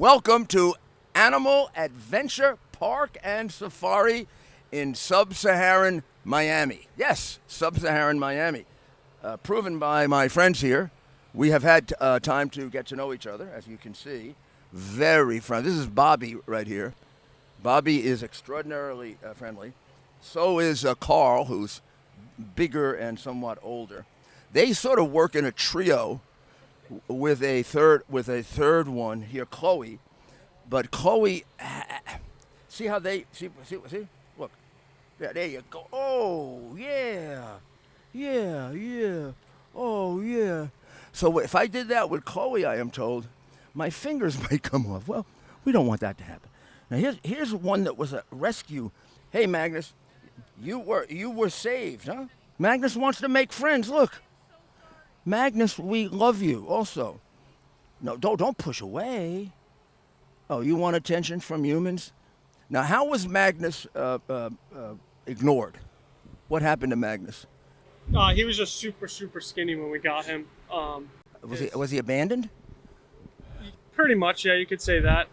Welcome to Animal Adventure Park and Safari in sub-Saharan Miami. Yes, sub-Saharan Miami. Proven by my friends here. We have had time to get to know each other, as you can see. Very friendly. This is Bobby right here. Bobby is extraordinarily friendly. So is Carl, who's bigger and somewhat older. They sort of work in a trio with a third one here, Chloe. But Chloe, see how they see look, yeah, there you go. Oh yeah, oh yeah. So if I did that with Chloe, I am told, my fingers might come off. Well, we don't want that to happen. Now here's one that was a rescue. Hey Magnus, you were saved, huh? Magnus wants to make friends. Look. Magnus, we love you also. No, don't push away. Oh, you want attention from humans? Now, how was Magnus ignored? What happened to Magnus? He was just super skinny when we got him. Was he abandoned? Pretty much, yeah, you could say that.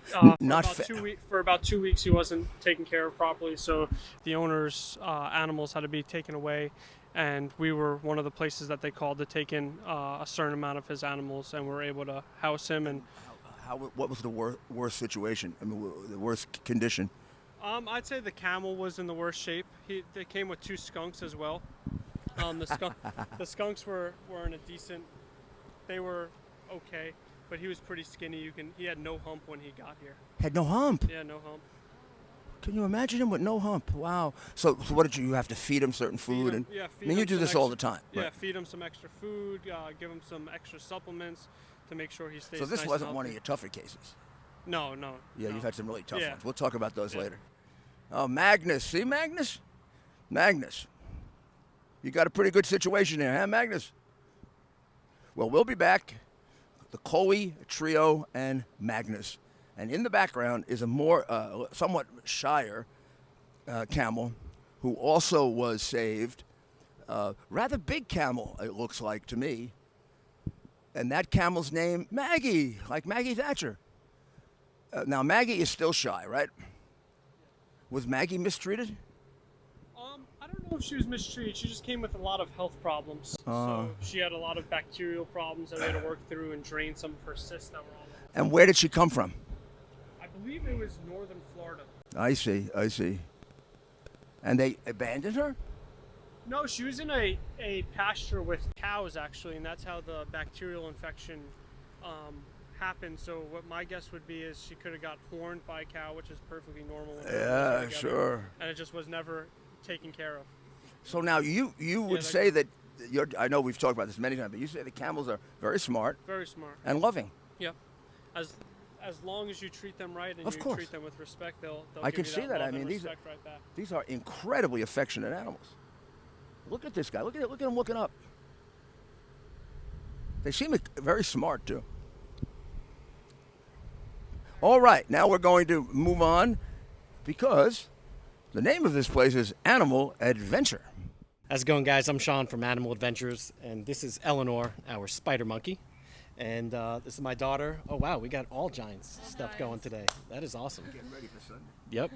For about 2 weeks, he wasn't taken care of properly, so the owner's animals had to be taken away. And we were one of the places that they called to take in a certain amount of his animals, and we were able to house him. And what was the worst situation? I mean, the worst condition? I'd say the camel was in the worst shape. They came with 2 skunks as well. The skunks were in a decent. They were okay, but he was pretty skinny. He had no hump when he got here. Had no hump? Yeah, no hump. Can you imagine him with no hump? Wow. So what did you have to feed him certain food? You do this all the time. Yeah, right? Feed him some extra food, give him some extra supplements to make sure he stays. So this nice wasn't and one of healthy. your tougher cases. No. Yeah, no. You've had some really tough Yeah. ones. We'll talk about those later. Oh, Magnus. See, Magnus? Magnus. You got a pretty good situation there, huh, Magnus? Well, we'll be back. The Chloe trio and Magnus. And in the background is a more, somewhat shyer camel who also was saved. Rather big camel, it looks like to me. And that camel's name, Maggie, like Maggie Thatcher. Now, Maggie is still shy, right? Was Maggie mistreated? I don't know if she was mistreated. She just came with a lot of health problems. So she had a lot of bacterial problems that we had to work through and drain some of her cysts that were on her. And where did she come from? I believe it was northern Florida. I see. And they abandoned her? No, she was in a pasture with cows, actually, and that's how the bacterial infection happened. So what my guess would be is she could have got horned by a cow, which is perfectly normal. Yeah, sure. And it just was never taken care of. So now you would say that, I know we've talked about this many times, but you say the camels are very smart. Very smart. And loving. Yep. As long as you treat them right and of course. Treat them with respect, they'll I give can you see that. love I mean, and respect right back. These are incredibly affectionate animals. Look at this guy. Look at him looking up. They seem very smart too. All right, now we're going to move on because the name of this place is Animal Adventure. How's it going, guys? I'm Sean from Animal Adventures, and this is Eleanor, our spider monkey. And this is my daughter. Oh, wow, we got all giants stuff going today. That is awesome. Getting ready for Sunday. Yep.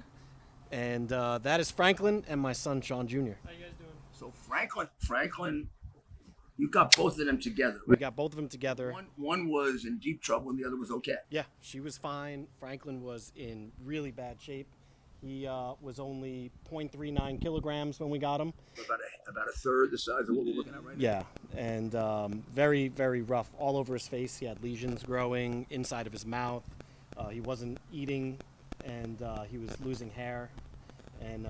And that is Franklin and my son, Sean Jr. How you guys doing? So Franklin, you got both of them together, right? We got both of them together. One was in deep trouble and the other was okay. Yeah, she was fine. Franklin was in really bad shape. He was only 0.39 kilograms when we got him. About a third the size of what we're looking at right now. Yeah, and very, very rough all over his face. He had lesions growing inside of his mouth. He wasn't eating, and he was losing hair. And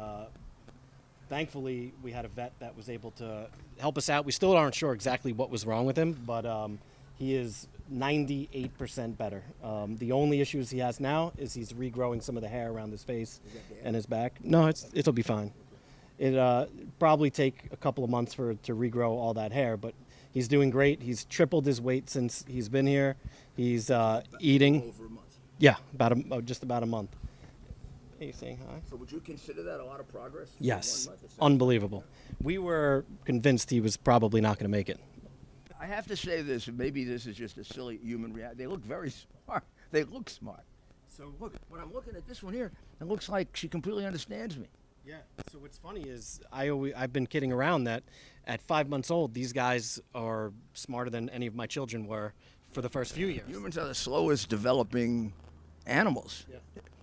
thankfully, we had a vet that was able to help us out. We still aren't sure exactly what was wrong with him, but he is 98% better. The only issues he has now is he's regrowing some of the hair around his face and his back. No, it'll be fine. It probably take a couple of months to regrow all that hair, but he's doing great. He's tripled his weight since he's been here. He's eating. Over a month. Yeah, just about a month. Hey, saying hi. So would you consider that a lot of progress? Yes, unbelievable. We were convinced he was probably not going to make it. I have to say this, maybe this is just a silly human reaction. They look very smart. They look smart. So look, when I'm looking at this one here, it looks like she completely understands me. Yeah. So what's funny is I've been kidding around that at 5 months old, these guys are smarter than any of my children were for the first few years. Humans are the slowest developing animals. Yeah.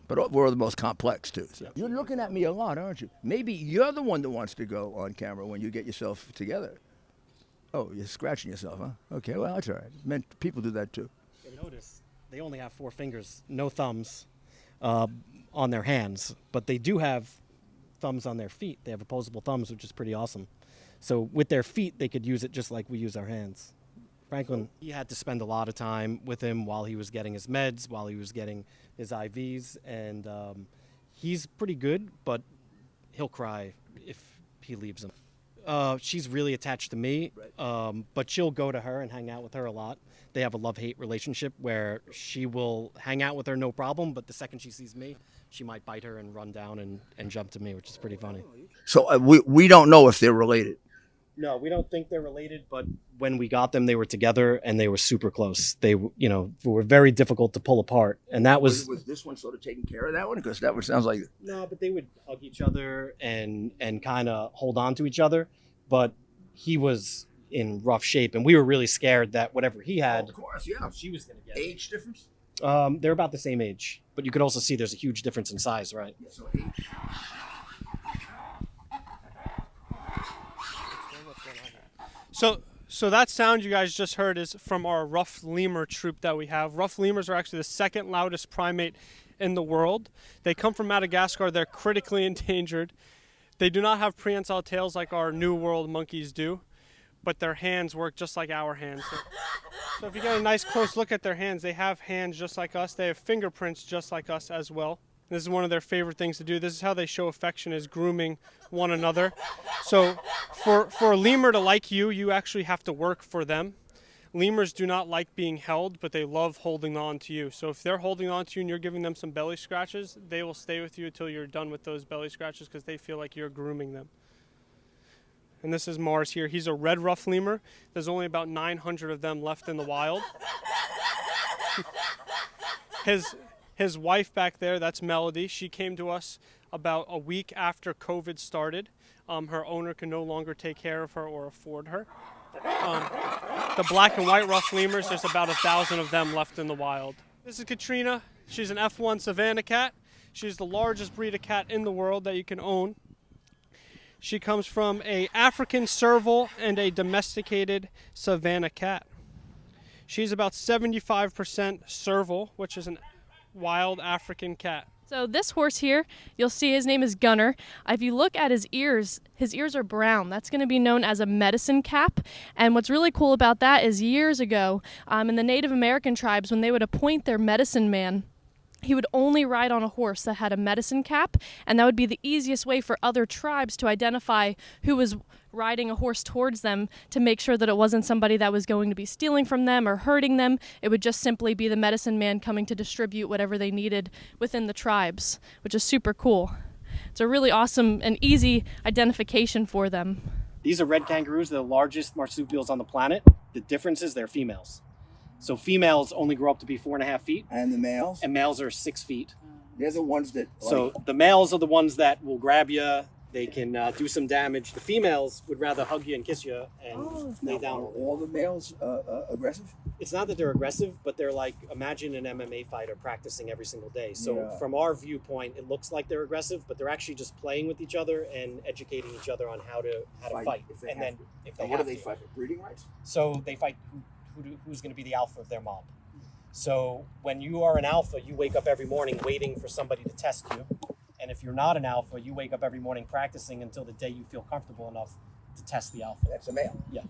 But we're the most complex, too. So. You're looking at me a lot, aren't you? Maybe you're the one that wants to go on camera when you get yourself together. Oh, you're scratching yourself, huh? Okay, well, that's all right. People do that, too. Notice they only have 4 fingers, no thumbs on their hands. But they do have thumbs on their feet. They have opposable thumbs, which is pretty awesome. So with their feet, they could use it just like we use our hands. Franklin, he had to spend a lot of time with him while he was getting his meds, while he was getting his IVs, and he's pretty good, but he'll cry if he leaves him. She's really attached to me, but she'll go to her and hang out with her a lot. They have a love-hate relationship where she will hang out with her no problem, but the second she sees me, she might bite her and run down and jump to me, which is pretty funny. So we don't know if they're related. No, we don't think they're related, but when we got them, they were together and they were super close. They, were very difficult to pull apart, and that was this one sort of taking care of that one? Because that one sounds like no, but they would hug each other and kind of hold on to each other. But he was in rough shape, and we were really scared that whatever he had, of course, yeah, she was going to get age difference. They're about the same age, but you could also see there's a huge difference in size, right? Yeah, so age. So that sound you guys just heard is from our rough lemur troop that we have. Rough lemurs are actually the second loudest primate in the world. They come from Madagascar. They're critically endangered. They do not have prehensile tails like our New World monkeys do, but their hands work just like our hands. So if you get a nice close look at their hands, they have hands just like us. They have fingerprints just like us as well. This is one of their favorite things to do. This is how they show affection, is grooming one another. So for a lemur to like you, you actually have to work for them. Lemurs do not like being held, but they love holding on to you. So if they're holding on to you and you're giving them some belly scratches, they will stay with you until you're done with those belly scratches because they feel like you're grooming them. And this is Mars here. He's a red ruff lemur. There's only about 900 of them left in the wild. His wife back there, that's Melody. She came to us about a week after COVID started. Her owner can no longer take care of her or afford her. The black and white ruff lemurs, there's about 1,000 of them left in the wild. This is Katrina. She's an F1 Savannah cat. She's the largest breed of cat in the world that you can own. She comes from an African serval and a domesticated Savannah cat. She's about 75% serval, which is an wild African cat. So this horse here, you'll see his name is Gunner. If you look at his ears are brown. That's going to be known as a medicine cap. And what's really cool about that is years ago, in the Native American tribes, when they would appoint their medicine man, he would only ride on a horse that had a medicine cap, and that would be the easiest way for other tribes to identify who was riding a horse towards them, to make sure that it wasn't somebody that was going to be stealing from them or hurting them. It would just simply be the medicine man coming to distribute whatever they needed within the tribes, which is super cool. It's a really awesome and easy identification for them. These are red kangaroos, the largest marsupials on the planet. The difference is they're females. So females only grow up to be 4.5 feet. And the males? And males are 6 feet. They're the ones that... So the males are the ones that will grab you. They can do some damage. The females would rather hug you and kiss you and lay down. Are all the males aggressive? It's not that they're aggressive, but they're like, imagine an MMA fighter practicing every single day. So from our viewpoint, it looks like they're aggressive, but they're actually just playing with each other and educating each other on how to fight. And then what do they fight for? Breeding rights? So they fight who's going to be the alpha of their mob. So when you are an alpha, you wake up every morning waiting for somebody to test you. And if you're not an alpha, you wake up every morning practicing until the day you feel comfortable enough to test the alpha. That's a male. Yeah.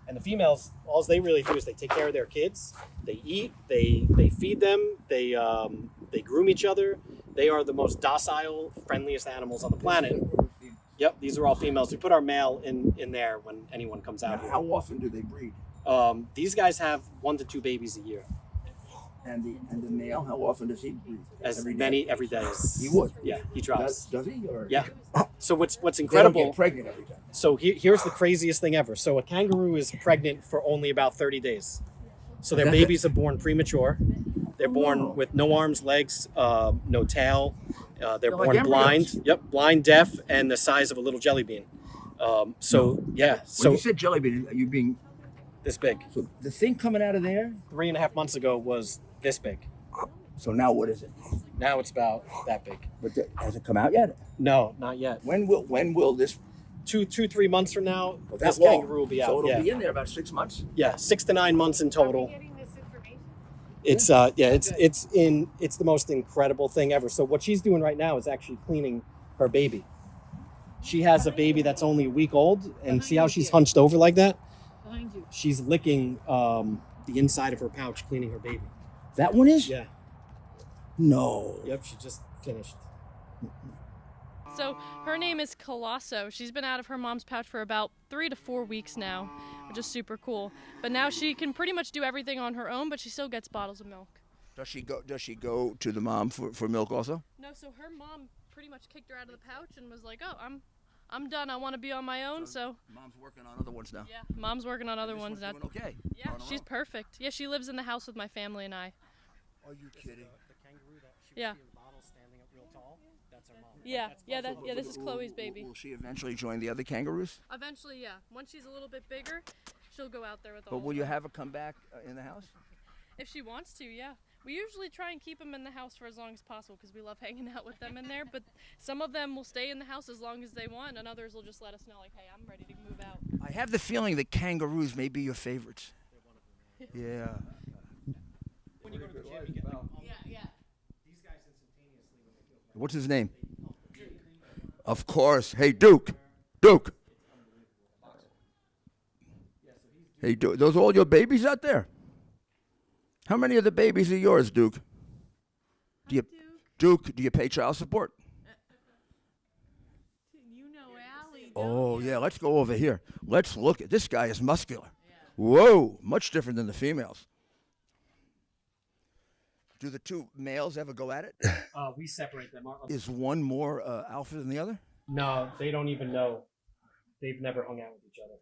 And the females, all they really do is they take care of their kids. They eat, they feed them, they groom each other. They are the most docile, friendliest animals on the planet. Yep, these are all females. We put our male in there when anyone comes out here. How often do they breed? These guys have 1 to 2 babies a year. And the male, how often does he breed? Every day. He would. Yeah, he tries. Does he? Or? Yeah. So what's They incredible? don't get pregnant every time. So here's the craziest thing ever. So a kangaroo is pregnant for only about 30 days. So their babies are born premature. They're born with no arms, legs, no tail. They're like born blind. embryos. Yep, blind, deaf, and the size of a little jelly bean. Yeah, When so you said jelly bean, are you being this big. so the thing coming out of there? 3.5 months ago was this big. So now what is it? Now it's about that big. But has it come out yet? No, not yet. When will this? 3 months from now, That this long? kangaroo will be out. So it'll yeah. be in there about 6 months. Yeah, 6 to 9 months in total. Getting this information? It's the most incredible thing ever. So what she's doing right now is actually cleaning her baby. She has a baby that's only a week old, and see how she's hunched over like that? Behind you. She's licking the inside of her pouch, cleaning her baby. That one is? Yeah. No. Yep, she just finished. So her name is Colosso. She's been out of her mom's pouch for about 3 to 4 weeks now, which is super cool. But now she can pretty much do everything on her own, but she still gets bottles of milk. Does she go to the mom for milk also? No, so her mom pretty much kicked her out of the pouch and was like, "Oh, I'm done. I want to be on my own." So Mom's working on other ones now. yeah, mom's working on other ones now. Doing okay. Yeah, she's perfect. Yeah, she lives in the house with my family and I. Are you kidding? The kangaroo that she Yeah. was in the bottle standing up real tall, that's her mom. Yeah, this is Chloe's baby. Will she eventually join the other kangaroos? Eventually, yeah. Once she's a little bit bigger, she'll go out there with all But of will you them. have her come back in the house? If she wants to, yeah. We usually try and keep them in the house for as long as possible because we love hanging out with them in there. But some of them will stay in the house as long as they want, and others will just let us know, like, "Hey, I'm ready to move out." I have the feeling that kangaroos may be your favorites. Yeah. When you go to the gym, you get Yeah. these guys instantaneously when they feel What's his name? Of course. Hey, Duke. Duke. Hey, Duke. Those are all your babies out there? How many of the babies are yours, Duke? Duke, do you pay child support? You know Allie. Oh, yeah, let's go over here. Let's look at this guy is muscular. Whoa, much different than the females. Do the two males ever go at it? we separate them. Is one more alpha than the other? No, they don't even know. They've never hung out with each other.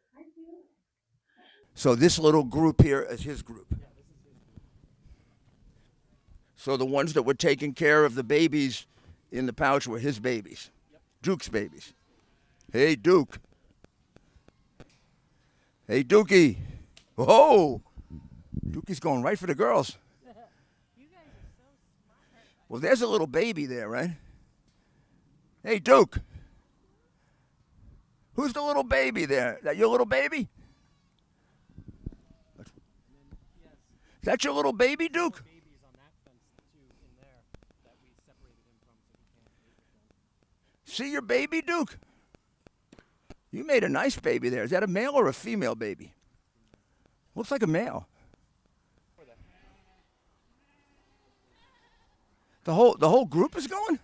So this little group here is his group. So the ones that were taking care of the babies in the pouch were his babies. Duke's babies. Hey, Duke. Hey, Dookie. Oh, Dookie's going right for the girls. Well, there's a little baby there, right? Hey, Duke. Who's the little baby there? That your little baby? Is that your little baby, Duke? Babies on that fence too in there that we separated him from so he can't mate with them. See your baby, Duke? You made a nice baby there. Is that a male or a female baby? Looks like a male. The whole group is going?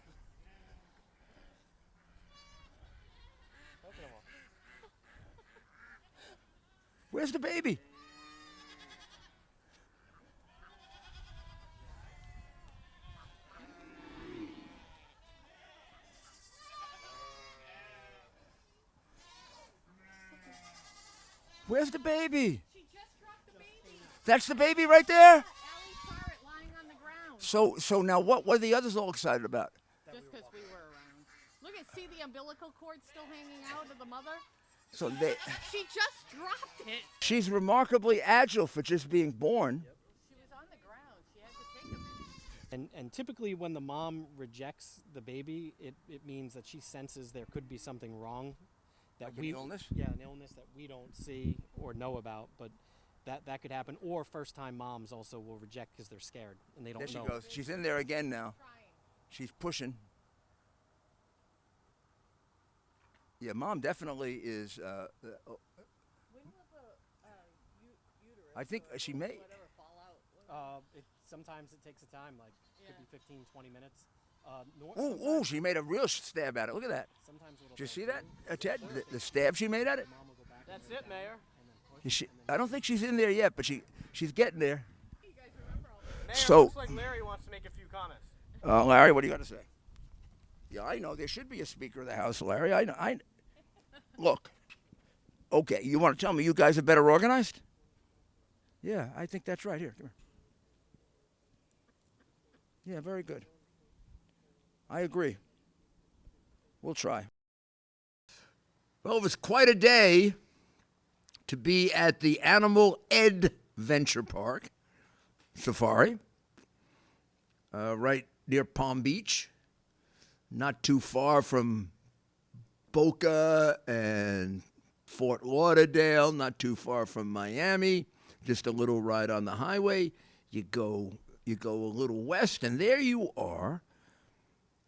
Where's the baby? Where's the baby? She just dropped the baby. That's the baby right there? Allie saw it lying on the ground. So now what were the others all excited about? Just because we were around. Look at, see the umbilical cord still hanging out of the mother? So She just dropped it. she's remarkably agile for just being born. She was on the ground. She had to take a minute. And typically when the mom rejects the baby, it means that she senses there could be something wrong. That Like an illness? Yeah, an illness that we don't see or know about, but that could happen. Or first-time moms also will reject because they're scared and they don't There know. she goes. She's in there again now. She's pushing. Yeah, Mom definitely is. When will the uterus I think she may. whatever fall out? Sometimes it takes a time, like could be 15, 20 minutes. Ooh, she made a real stab at it. Look at that. Sometimes Did you see that, Ted? The stab she made at it? mom will go back. That's it, Mayor. Is she, I don't think she's in there yet, but she's getting there. You guys remember all this? Mayor, So- looks like Larry wants to make a few comments. Larry, what do you got to say? Yeah, I know there should be a Speaker of the House, Larry. I know. Look. Okay, you want to tell me you guys are better organized? Yeah, I think that's right. Here, come here. Yeah, very good. I agree. We'll try. Well, it was quite a day to be at the Animal Edventure Park Safari, right near Palm Beach, not too far from Boca and Fort Lauderdale, not too far from Miami, just a little ride on the highway. You go a little west, and there you are,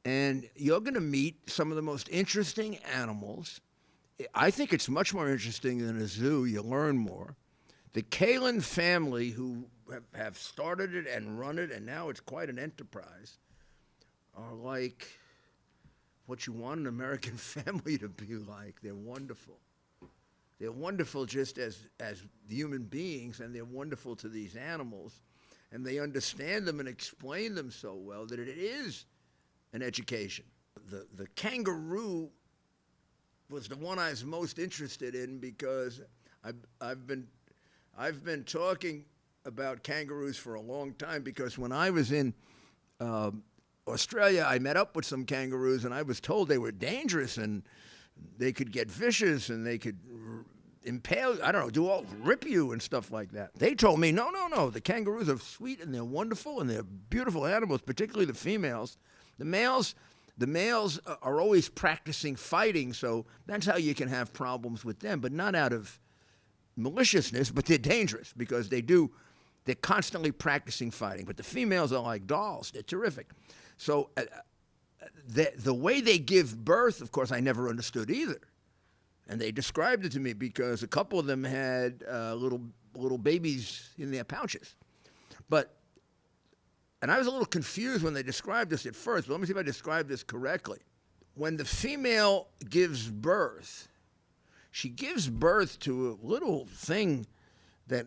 and you're going to meet some of the most interesting animals. I think it's much more interesting than a zoo. You learn more. The Kalin family, who have started it and run it, and now it's quite an enterprise, are like what you want an American family to be like. They're wonderful. They're wonderful just as human beings, and they're wonderful to these animals. And they understand them and explain them so well that it is an education. The kangaroo was the one I was most interested in because I've been talking about kangaroos for a long time, because when I was in Australia, I met up with some kangaroos, and I was told they were dangerous and they could get vicious and they could impale, rip you and stuff like that. They told me, no, the kangaroos are sweet and they're wonderful and they're beautiful animals, particularly the females. The males are always practicing fighting, so that's how you can have problems with them, but not out of maliciousness, but they're dangerous because they're constantly practicing fighting. But the females are like dolls. They're terrific. So the way they give birth, of course, I never understood either. And they described it to me because a couple of them had little babies in their pouches. And I was a little confused when they described this at first, but let me see if I described this correctly. When the female gives birth, she gives birth to a little thing that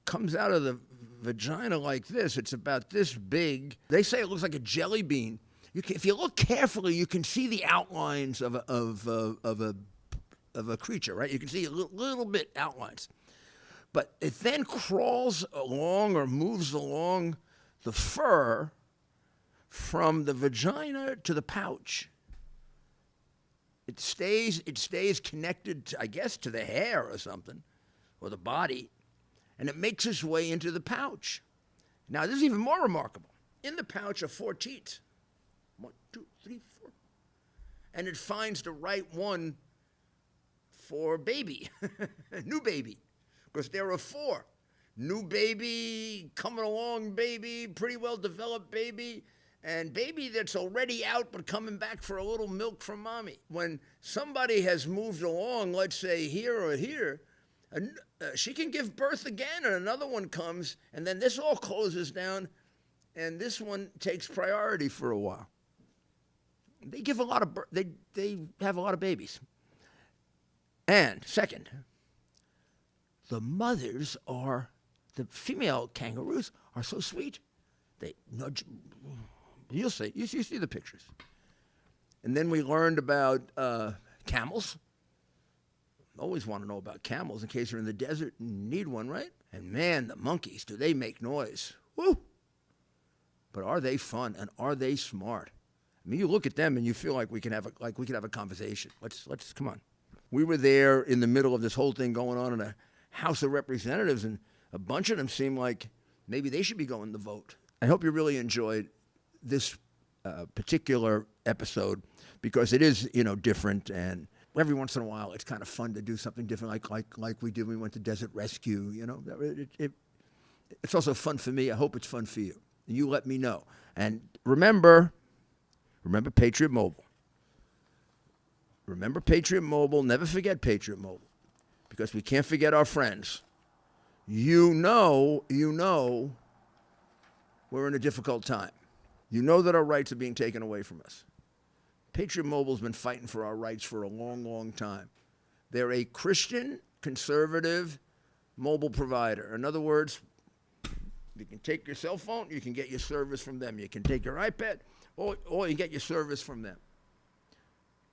comes out of the vagina like this. It's about this big. They say it looks like a jelly bean. If you look carefully, you can see the outlines of a creature, right? You can see a little bit outlines. But it then crawls along or moves along the fur from the vagina to the pouch. It stays connected, I guess, to the hair or something, or the body, and it makes its way into the pouch. Now, this is even more remarkable. In the pouch are 4 teats. 1, 2, 3, 4. And it finds the right one for baby, new baby, because there are 4. New baby, coming along baby, pretty well developed baby, and baby that's already out but coming back for a little milk from mommy. When somebody has moved along, let's say here or here, she can give birth again, and another one comes, and then this all closes down, and this one takes priority for a while. They give a lot of they have a lot of babies. And second, the mothers the female kangaroos are so sweet. They nudge. You'll see. You see the pictures. And then we learned about camels. Always want to know about camels in case you're in the desert and need one, right? And man, the monkeys, do they make noise? Woo! But are they fun and are they smart? I mean, you look at them and you feel like we can have a conversation. Let's come on. We were there in the middle of this whole thing going on in a House of Representatives, and a bunch of them seemed like maybe they should be going to vote. I hope you really enjoyed this particular episode because it is, different, and every once in a while it's kind of fun to do something different, like we did when we went to Desert Rescue. It's also fun for me. I hope it's fun for you. You let me know. And remember Patriot Mobile. Remember Patriot Mobile. Never forget Patriot Mobile, because we can't forget our friends. You know, we're in a difficult time. You know that our rights are being taken away from us. Patriot Mobile's been fighting for our rights for a long, long time. They're a Christian, conservative mobile provider. In other words, you can take your cell phone, you can get your service from them. You can take your iPad, or you get your service from them.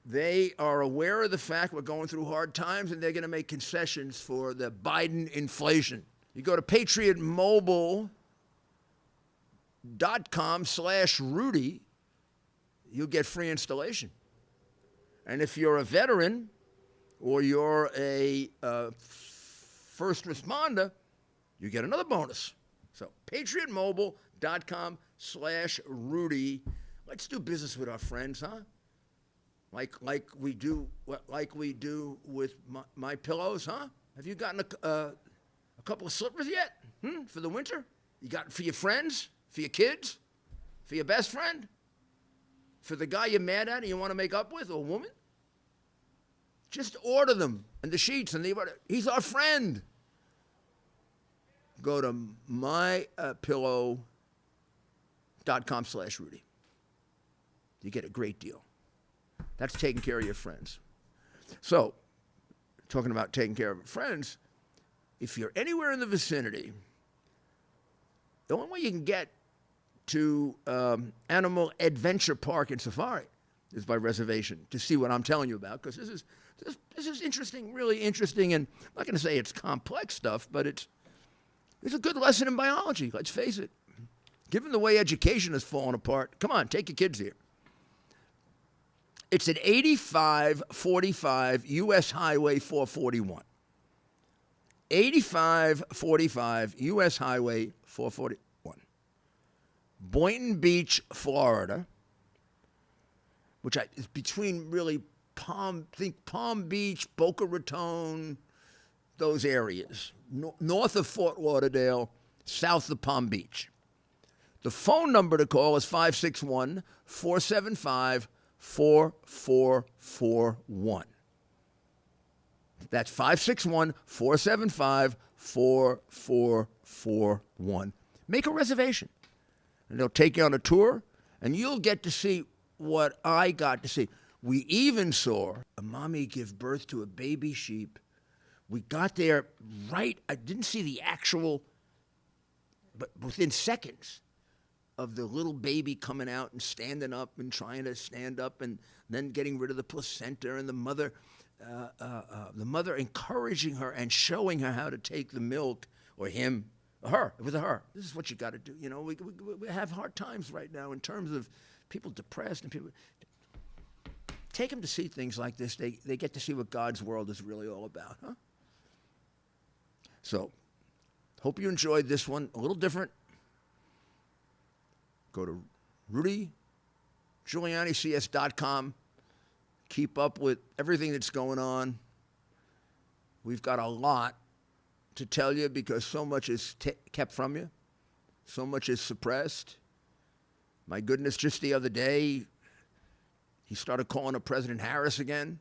They are aware of the fact we're going through hard times, and they're going to make concessions for the Biden inflation. You go to patriotmobile.com, Rudy, you'll get free installation. And if you're a veteran or you're a first responder, you get another bonus. So patriotmobile.com/Rudy. Let's do business with our friends, huh? Like we do with my pillows, huh? Have you gotten a couple of slippers yet? For the winter? You got for your friends, for your kids, for your best friend, for the guy you're mad at and you want to make up with, or woman? Just order them and the sheets, and he's our friend. Go to mypillow.com/Rudy. You get a great deal. That's taking care of your friends. So, talking about taking care of friends, if you're anywhere in the vicinity, the only way you can get to Animal Adventure Park and Safari is by reservation to see what I'm telling you about, because this is interesting, really interesting, and I'm not going to say it's complex stuff, but it's a good lesson in biology, let's face it. Given the way education has fallen apart, come on, take your kids here. It's at 8545 U.S. Highway 441. 8545 U.S. Highway 441. Boynton Beach, Florida, which is between really Palm Beach, Boca Raton, those areas. North of Fort Lauderdale, south of Palm Beach. The phone number to call is 561-475-4441. That's 561-475-4441. Make a reservation, and they'll take you on a tour, and you'll get to see what I got to see. We even saw a mommy give birth to a baby sheep. We got there right, I didn't see the actual, but within seconds of the little baby coming out and standing up and trying to stand up and then getting rid of the placenta, and the mother encouraging her and showing her how to take the milk, or him, or her, it was a her. This is what you got to do. You know, we have hard times right now in terms of people depressed and people. Take them to see things like this. They get to see what God's world is really all about, huh? So, hope you enjoyed this one. A little different. Go to RudyGiulianiCS.com. Keep up with everything that's going on. We've got a lot to tell you because so much is kept from you. So much is suppressed. My goodness, just the other day, he started calling up President Harris again.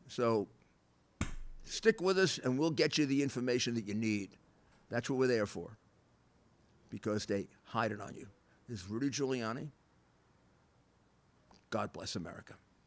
So stick with us, and we'll get you the information that you need. That's what we're there for, because they hide it on you. This is Rudy Giuliani. God bless America.